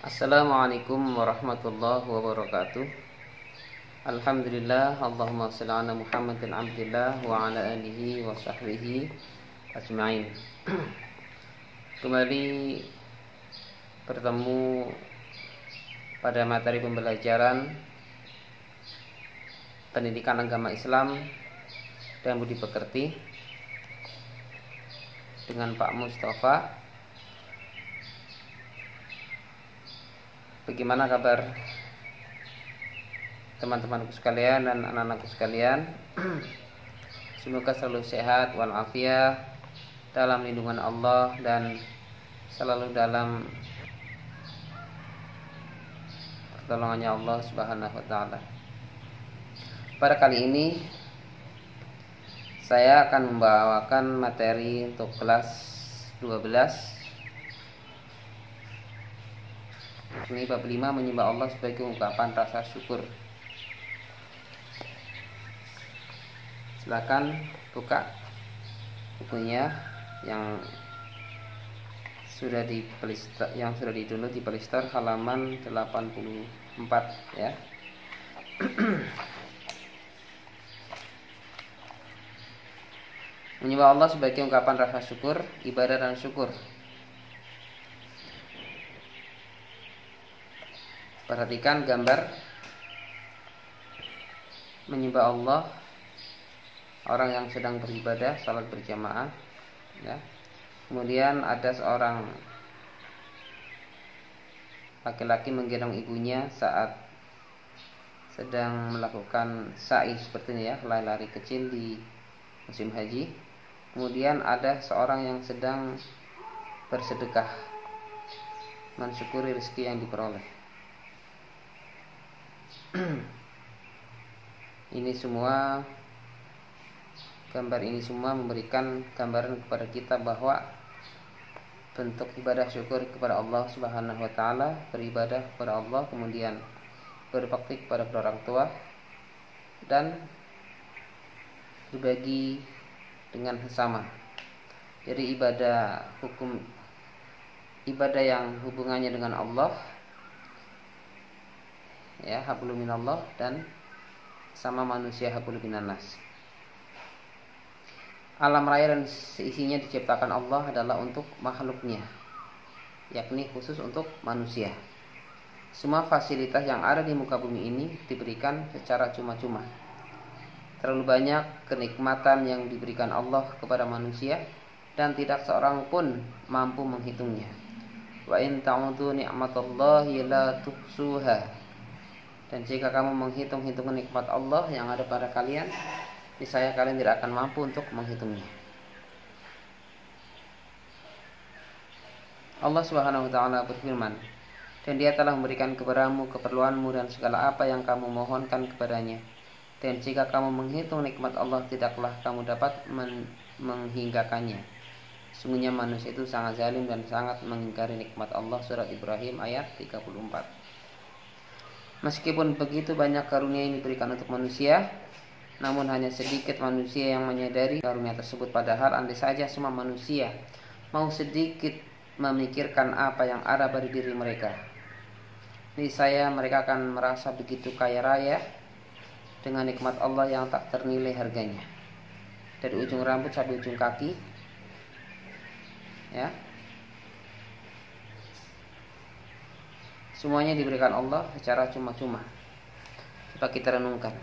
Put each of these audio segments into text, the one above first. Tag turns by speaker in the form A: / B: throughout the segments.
A: Assalamualaikum warahmatullahi wabarakatuh. Alhamdulillah, Allahumma shalli ala Muhammadin abdillah wa ala alihi wa sahbihi ajma'in. Kembali bertemu pada materi pembelajaran pendidikan agama Islam dan budi pekerti dengan Pak Mustafa. Bagaimana kabar teman-temanku sekalian dan anak-anakku sekalian? Semoga selalu sehat walafiat dalam lindungan Allah dan selalu dalam pertolongannya Allah Subhanahu wa taala. Pada kali ini saya akan membawakan materi untuk kelas 12. Ini bab 5, menyembah Allah sebagai ungkapan rasa syukur. Silakan buka bukunya yang sudah di-download di Play Store halaman 84 ya. Menyembah Allah sebagai ungkapan rasa syukur, ibadah dan syukur. Perhatikan gambar menyembah Allah, orang yang sedang beribadah, salat berjamaah ya. Kemudian ada seorang laki-laki menggendong ibunya saat sedang melakukan sa'i seperti ini ya, lari-lari kecil di musim haji. Kemudian ada seorang yang sedang bersedekah, mensyukuri rezeki yang diperoleh. Gambar ini semua memberikan gambaran kepada kita bahwa bentuk ibadah syukur kepada Allah Subhanahu wa taala, beribadah kepada Allah, kemudian berbakti kepada kedua orang tua dan berbagi dengan sesama. Jadi ibadah yang hubungannya dengan Allah ya, hablum minallah, dan sama manusia hablum minannas. Alam raya dan seisinya diciptakan Allah adalah untuk makhluknya, yakni khusus untuk manusia. Semua fasilitas yang ada di muka bumi ini diberikan secara cuma-cuma. Terlalu banyak kenikmatan yang diberikan Allah kepada manusia dan tidak seorang pun mampu menghitungnya. Wa in ta'udu ni'matallahi la tuhsuha. Dan jika kamu menghitung-hitung nikmat Allah yang ada pada kalian, niscaya kalian tidak akan mampu untuk menghitungnya. Allah Subhanahu wa taala berfirman, dan Dia telah memberikan kepadamu keperluanmu dan segala apa yang kamu mohonkan kepadanya. Dan jika kamu menghitung nikmat Allah, tidaklah kamu dapat menghinggakannya. Sungguhnya manusia itu sangat zalim dan sangat mengingkari nikmat Allah. Surat Ibrahim ayat 34. Meskipun begitu banyak karunia yang diberikan untuk manusia, namun hanya sedikit manusia yang menyadari karunia tersebut. Padahal andai saja semua manusia mau sedikit memikirkan apa yang ada pada diri mereka, niscaya mereka akan merasa begitu kaya raya dengan nikmat Allah yang tak ternilai harganya, dari ujung rambut sampai ujung kaki ya. Semuanya diberikan Allah secara cuma-cuma. Coba kita renungkan.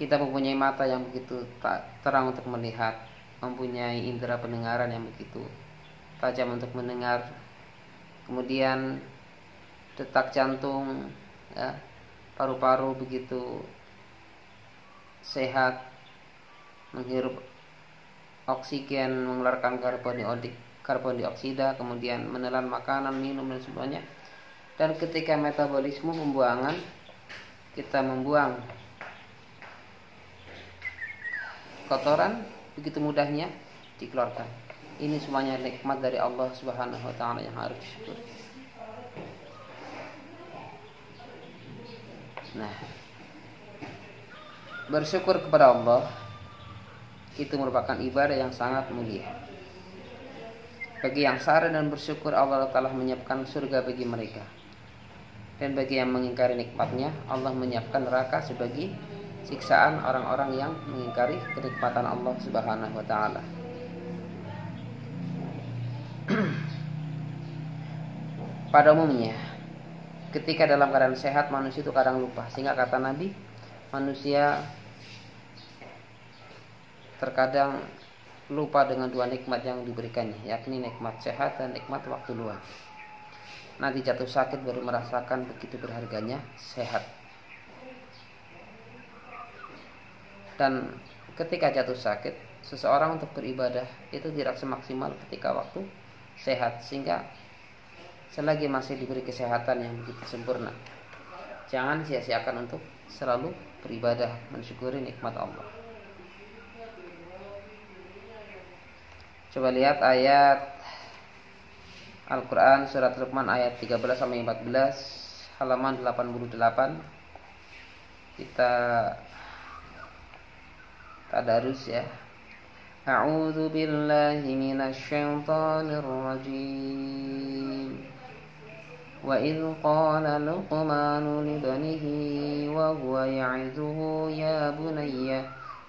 A: Kita mempunyai mata yang begitu terang untuk melihat, mempunyai indera pendengaran yang begitu tajam untuk mendengar, kemudian detak jantung ya, paru-paru begitu sehat, menghirup oksigen, mengeluarkan karbon dioksida, kemudian menelan makanan, minum dan semuanya. Dan ketika metabolisme pembuangan, kita membuang kotoran begitu mudahnya dikeluarkan. Ini semuanya nikmat dari Allah Subhanahu wa taala yang harus disyukuri. Nah, bersyukur kepada Allah itu merupakan ibadah yang sangat mulia. Bagi yang sabar dan bersyukur, Allah telah menyiapkan surga bagi mereka. Dan bagi yang mengingkari nikmatnya, Allah menyiapkan neraka sebagai siksaan orang-orang yang mengingkari kenikmatan Allah Subhanahu wa taala. Pada umumnya, ketika dalam keadaan sehat, manusia itu kadang lupa. Sehingga kata Nabi, manusia terkadang lupa dengan dua nikmat yang diberikannya, yakni nikmat sehat dan nikmat waktu luang. Nanti jatuh sakit baru merasakan begitu berharganya sehat. Dan ketika jatuh sakit, seseorang untuk beribadah itu tidak semaksimal ketika waktu sehat. Sehingga selagi masih diberi kesehatan yang begitu sempurna, jangan sia-siakan untuk selalu beribadah, mensyukuri nikmat Allah. Coba lihat ayat Al-Quran surat Luqman ayat 13-14, halaman 88. Kita tadarus ya. A'udzu billahi minasy syaithanir rajim. Wa idz qala Luqmanu li banihi wa huwa ya'izuhu ya bunayya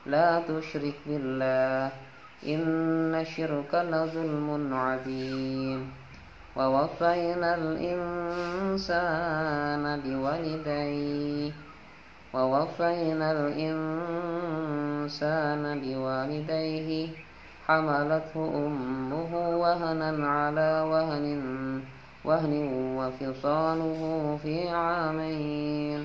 A: la tusyrik billah inna syirka la zulmun 'adzim. Wa wasainal insana biwalidayhi hamalathu ummuhu wahnan 'ala wahnin wa fisaluhu fi 'amayn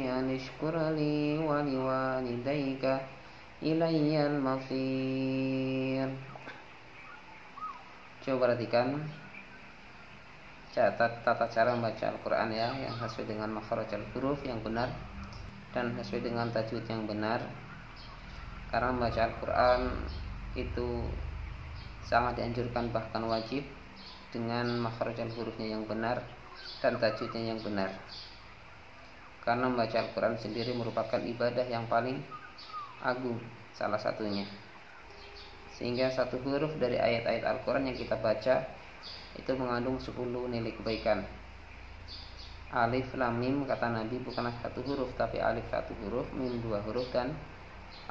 A: an ishkur li wa liwalidayka ilayyal masir. Coba perhatikan tata cara membaca Al-Quran ya, yang sesuai dengan makhrajul huruf yang benar dan sesuai dengan tajwid yang benar. Karena membaca Al-Quran itu sangat dianjurkan, bahkan wajib, dengan makhrajul hurufnya yang benar dan tajwidnya yang benar. Karena membaca Al-Quran sendiri merupakan ibadah yang paling agung, salah satunya. Sehingga satu huruf dari ayat-ayat Al-Quran yang kita baca itu mengandung 10 nilai kebaikan. Alif lam mim kata Nabi bukanlah satu huruf, tapi alif satu huruf, mim 2 huruf, dan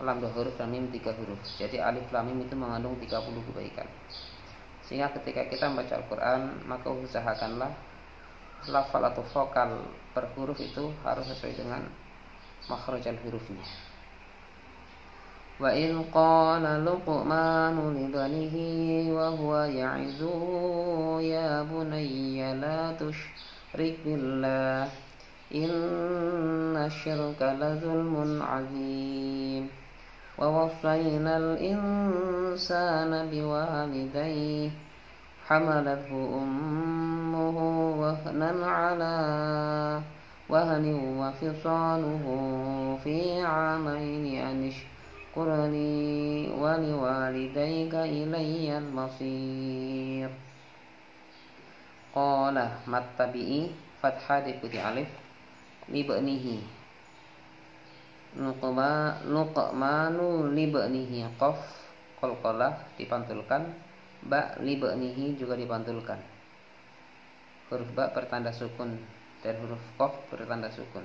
A: lam 2 huruf, dan mim 3 huruf. Jadi alif lam mim itu mengandung 30 kebaikan. Sehingga ketika kita membaca Al-Quran, maka usahakanlah lafal atau vokal per huruf itu harus sesuai dengan makhrajal hurufnya. Wa in qala Luqmanu li banihi wa huwa ya'izuhu ya bunayya la tusyrik billah inna syirka la zulmun 'adzim. Wa wasainal insana biwalidayhi hamalathu ummuhu wahnan 'ala wahnin wa fisaluhu fi 'amayn an ishkur li wa liwalidayka ilayyal masir. Qala mattabi'i fathah diikuti alif libanihi. Luqmanu libanihi, qaf qalqalah dipantulkan, ba libanihi juga dipantulkan. Huruf ba bertanda sukun dan huruf qaf bertanda sukun.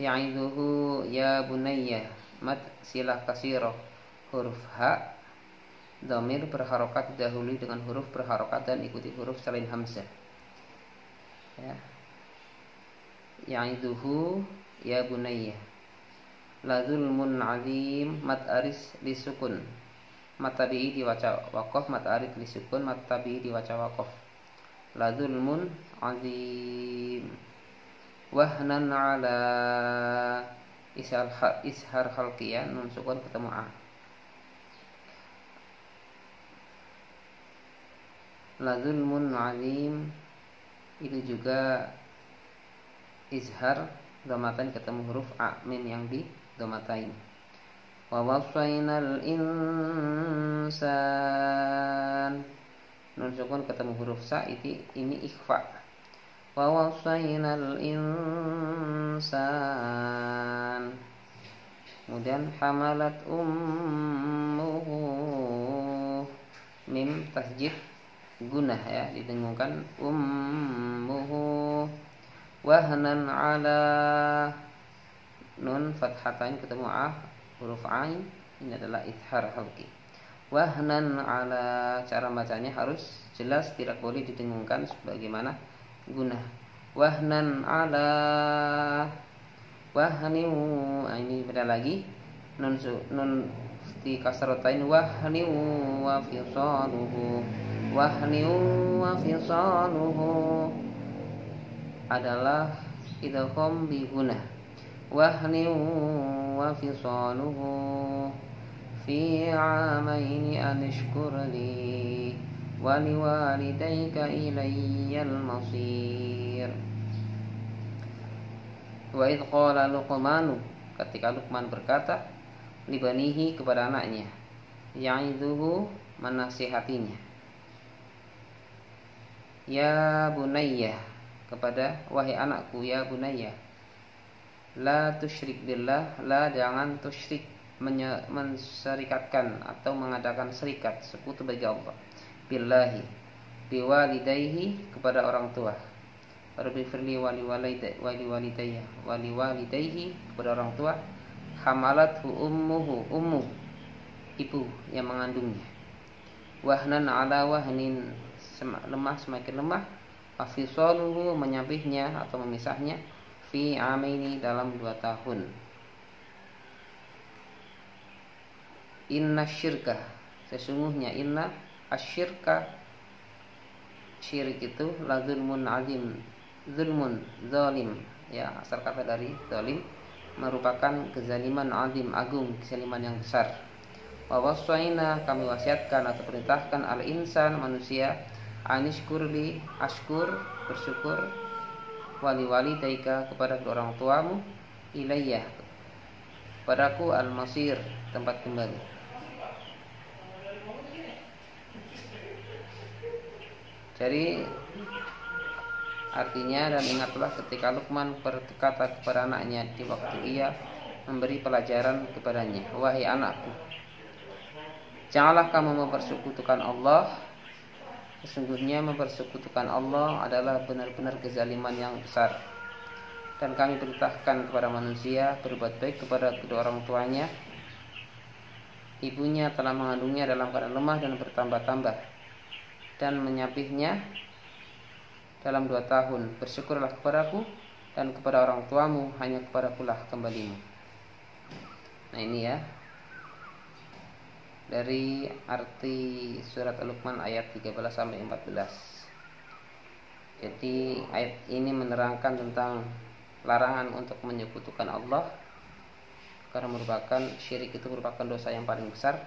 A: Ya'iduhu ya bunayya, mad silah kasirah. Huruf ha dhamir berharokat didahului dengan huruf berharokat dan ikuti huruf selain hamzah ya. Ya'iduhu ya bunayya. La zulmun 'adzim, mad aris lisukun. Mad tabi'i diwaca waqaf, mad arid lisukun, mad tabi'i diwaca waqaf. La zulmun 'adzim. Wahnan 'ala ishar khalqiyah, nun sukun ketemu a. La zulmun 'adzim itu juga izhar dhamatan ketemu huruf a mim yang di dhamatain. Wa wasainal insan, nun sukun ketemu huruf sa, ini ikhfa. Wa wasainal insan Kemudian hamalat ummuhu, mim tasjid gunah ya, didengungkan ummuhu. Wahnan ala, nun fathatain ketemu huruf ain, ini adalah ithar halqi. Wahnan ala, cara bacanya harus jelas, tidak boleh didengungkan sebagaimana gunah. Wahnan ala, wahni, ini beda lagi, nun di kasratain, wahni wa fisaluhu. Wahni wa fisaluhu adalah idgham bi gunah. Wahni wa fisaluhu fi amaini anishkur li wa liwalidayka ilayyal masir. Wa idh qala Luqman, ketika Luqman berkata libanihi, kepada anaknya, ya'idhuhu, menasihatinya, ya bunayya, kepada wahai anakku, ya bunayya, la tusyrik billah, la jangan tusyrik, menserikatkan atau mengadakan serikat sekutu bagi Allah, billahi, biwalidayhi, kepada orang tua, Rabbi firli wali walidayhi, kepada orang tua, hamalathu ummuhu, ummu, ibu yang mengandungnya, wahnan ala wahnin, lemah semakin lemah, afisaluhu, menyabihnya atau memisahnya, fi amaini, dalam 2 tahun. Inna syirka, sesungguhnya, inna asyirka, syirik itu la zulmun azim, zulmun, zalim ya, asal kata dari zalim, merupakan kezaliman azim, agung, kezaliman yang besar. Wa wassaina, kami wasiatkan atau perintahkan, al insan, manusia, anishkurli, ashkur, bersyukur, wali walidayka, kepada kedua orang tuamu, ilayya, padaku, al masir, tempat kembali. Jadi artinya, dan ingatlah ketika Luqman berkata kepada anaknya di waktu ia memberi pelajaran kepadanya, wahai anakku, janganlah kamu mempersekutukan Allah. Sesungguhnya mempersekutukan Allah adalah benar-benar kezaliman yang besar. Dan kami perintahkan kepada manusia berbuat baik kepada kedua orang tuanya. Ibunya telah mengandungnya dalam keadaan lemah dan bertambah-tambah, dan menyapihnya dalam 2 tahun. Bersyukurlah kepadaku dan kepada orang tuamu, hanya kepadakulah kembalimu. Nah ini ya, dari arti surat Al-Luqman ayat 13-14. Jadi ayat ini menerangkan tentang larangan untuk menyekutukan Allah, karena merupakan syirik, itu merupakan dosa yang paling besar.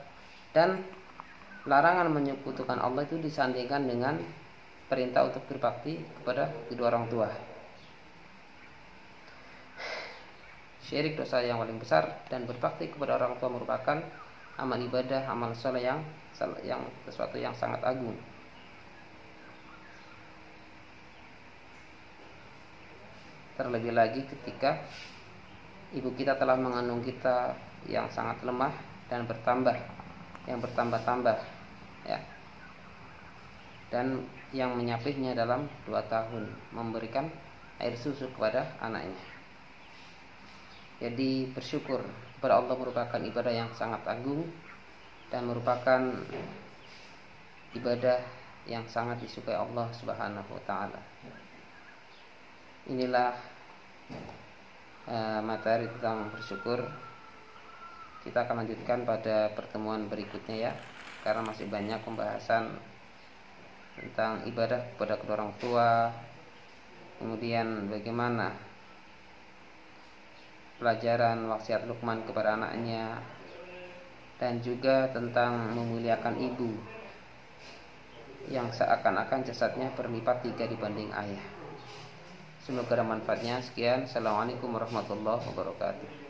A: Dan larangan menyekutukan Allah itu disandingkan dengan perintah untuk berbakti kepada kedua orang tua. Syirik dosa yang paling besar, dan berbakti kepada orang tua merupakan amal ibadah, amal soleh yang sesuatu yang sangat agung. Terlebih lagi ketika ibu kita telah mengandung kita yang sangat lemah dan bertambah-tambah ya, dan yang menyapihnya dalam 2 tahun, memberikan air susu kepada anaknya. Jadi bersyukur kepada Allah merupakan ibadah yang sangat agung, dan merupakan ibadah yang sangat disukai Allah Subhanahu wa ta'ala. Inilah materi tentang bersyukur. Kita akan lanjutkan pada pertemuan berikutnya ya, karena masih banyak pembahasan tentang ibadah kepada kedua orang tua, kemudian bagaimana pelajaran wasiat Luqman kepada anaknya, dan juga tentang memuliakan ibu yang seakan-akan jasadnya berlipat 3 dibanding ayah. Semoga ada manfaatnya. Sekian, assalamualaikum warahmatullahi wabarakatuh.